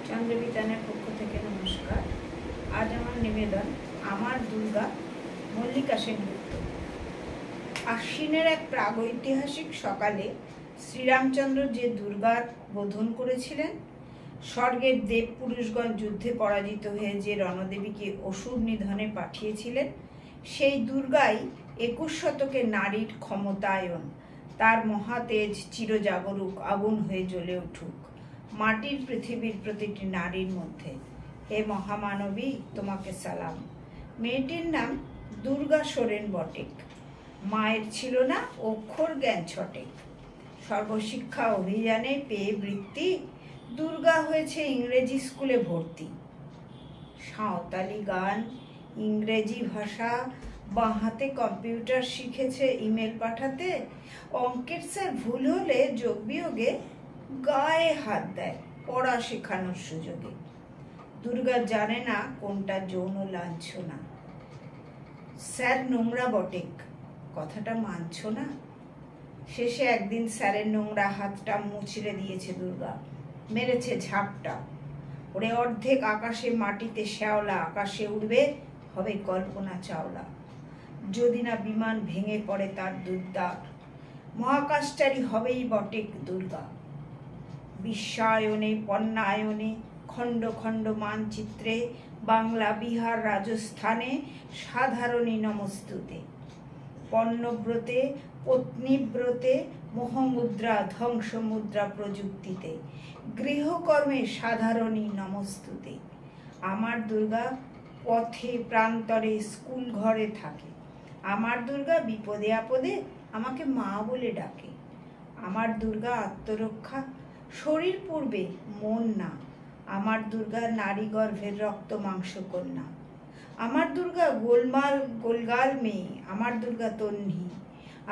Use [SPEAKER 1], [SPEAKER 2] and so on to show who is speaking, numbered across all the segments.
[SPEAKER 1] চন্দ্রবিতানের পক্ষ থেকে নমস্কার। আজ আমার নিবেদন আমার দুর্গা মল্লিকা সেনগুপ্ত। আশ্বিনের এক প্রাগৈতিহাসিক সকালে শ্রীরামচন্দ্র যে দুর্গার বোধন করেছিলেন, স্বর্গের দেব পুরুষগণ যুদ্ধে পরাজিত হয়ে যে রণদেবীকে অসুর নিধনে পাঠিয়েছিলেন, সেই দুর্গাই 21 শতকে নারীর ক্ষমতায়ন। তার মহাতেজ চিরজাগরুক আগুন হয়ে জ্বলে উঠুক মাটির পৃথিবীর প্রতিটি নারীর মধ্যে। হে মহামানবী, তোমাকে সালাম। মেয়েটির নাম দুর্গা সোরেন বটেক। মায়ের ছিল না অক্ষর জ্ঞান ছটেক। সর্বশিক্ষা অভিযানে পেয়ে বৃত্তি, দুর্গা হয়েছে ইংরেজি স্কুলে ভর্তি। সাঁওতালি গান, ইংরেজি ভাষা, বাঁ হাতে কম্পিউটার শিখেছে ইমেল পাঠাতে। অঙ্কের স্যার ভুল হলে যোগ বিয়োগে গায়ে হাত দেয় পড়া শেখানোর সুযোগে। দুর্গা জানে না কোনটা যৌন লাঞ্ছনা। স্যার নোংরা বটেক, কথাটা মানছ না? শেষে একদিন স্যারের নোংরা হাতটা মুচড়ে দিয়েছে দুর্গা, মেরেছে ঝাপটা। ওরে অর্ধেক আকাশে মাটিতে শ্যাওলা, আকাশে উড়বে হবে কল্পনা চাওলা। যদি না বিমান ভেঙে পড়ে তার দুর্দার, মহাকাশচারী হবেই বটেক দুর্গা। বিশ্বায়নে পণ্যায়নে খণ্ড খণ্ড মানচিত্রে, বাংলা বিহার রাজস্থানে সাধারণী নমস্তুতে। পণ্যব্রতে পত্নীব্রতে মোহমুদ্রা ধ্বংসমুদ্রা প্রযুক্তিতে, গৃহকর্মে সাধারণী নমস্তুতে। আমার দুর্গা পথে প্রান্তরে স্কুল ঘরে থাকে। আমার দুর্গা বিপদে আপদে আমাকে মা বলে ডাকে। আমার দুর্গা আত্মরক্ষা, শরীর পূর্বে মন না। আমার দুর্গা নারী গর্ভের রক্ত মাংস কন্যা। আমার দুর্গা গোলগাল মেয়ে। আমার দুর্গা তন্নি।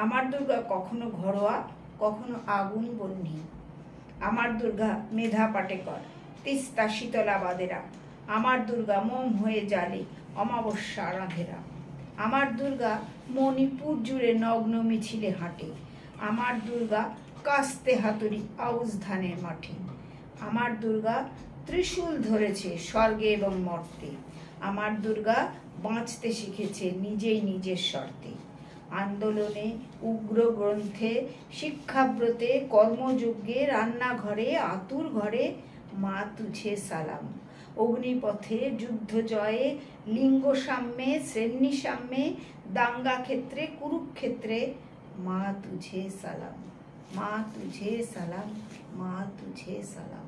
[SPEAKER 1] আমার দুর্গা কখনো ঘরোয়া, কখনো আগুন বন্যি। আমার দুর্গা মেধা পাটেকর, তিস্তা শীতলাবাদেরা। আমার দুর্গা মোম হয়ে জ্বালে অমাবস্যা রাধেরা। আমার দুর্গা মণিপুর জুড়ে নগ্ন মিছিলে হাঁটে। আমার দুর্গা কাস্তে হাতুড়ি আউশ ধানের মাঠে। আমার দুর্গা ত্রিশূল ধরেছে স্বর্গে এবং মর্তে। আমার দুর্গা বাঁচতে শিখেছে নিজেই নিজের শর্তে। আন্দোলনে, উগ্র গ্রন্থে, শিক্ষাব্রতে, কর্মযজ্ঞে, রান্নাঘরে, আতুর ঘরে মা তুঝে সালাম। অগ্নিপথে, যুদ্ধ জয়ে, লিঙ্গ সাম্যে, শ্রেণী সাম্যে, দাঙ্গা ক্ষেত্রে, কুরুক্ষেত্রে মা তুঝে সালাম। মা তুঝে সালাম, মা তুঝে সালাম।